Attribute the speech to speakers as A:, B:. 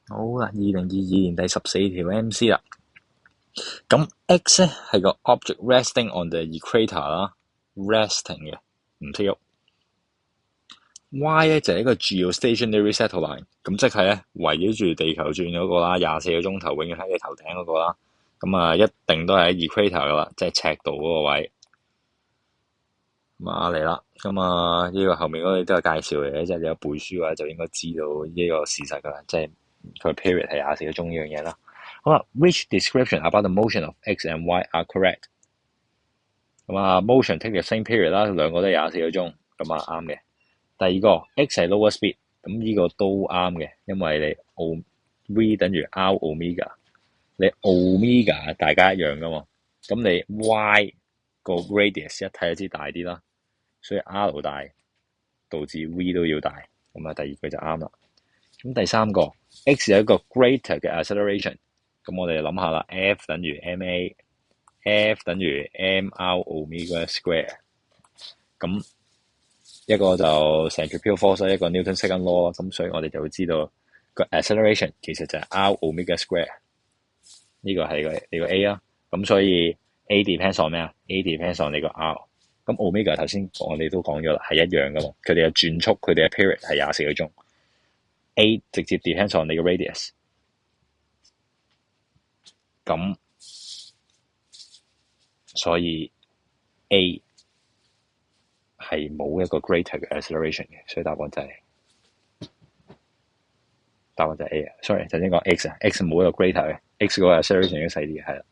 A: 好啦，2022年第14條 MC 啦。咁 X 咧係個 object resting on the equator 啦，resting 嘅，唔識喐。Y 咧就係一個 geostationary satellite，咁即係咧圍繞住地球轉嗰個啦，24個鐘頭永遠喺你頭頂嗰個啦。咁啊，一定都係喺 equator 噶啦，即係赤道嗰個位。咁啊嚟啦，咁啊呢個後面嗰啲都係介紹嚟嘅，即係你有背書嘅話就應該知道呢個事實噶啦，即係佢 period 係24個鐘呢樣嘢啦。好啦，which description about the motion of X and Y are correct？咁啊，motion take the same period 啦，兩個都係24個鐘，咁啊啱嘅。第二個 X 係 lower speed，咁呢個都啱嘅，因為你 V 等於 R omega，你 omega 大家一樣噶嘛，咁你 Y 個 radius 一睇就知大啲啦，所以 R 大導致 V 都要大，咁啊第二句就啱啦。咁第三個 X 有一個 greater 嘅 acceleration，咁我哋諗下啦 ，F 等於 ma，F 等於 mr omega square， 咁一個就 centripetal force， 一個 Newton second law， 咁所以我哋就會知道個 acceleration 其實就係 r omega square， 呢個係你個 A 啦，咁所以 A depends on 咩啊 ？A depends on 你個 R， 咁 omega 頭先我哋都講咗啦，係一樣噶嘛，佢哋嘅轉速，佢哋嘅 period 係24個鐘。A 直接 depends on 你個 radius， 咁所以 A 係冇一個 greater 嘅 acceleration 嘅，所以答案就係 A 啊。sorry，頭先講 X 啊，X 冇一個 greater 嘅，X 嗰個 acceleration 已經細啲嘅，係啦。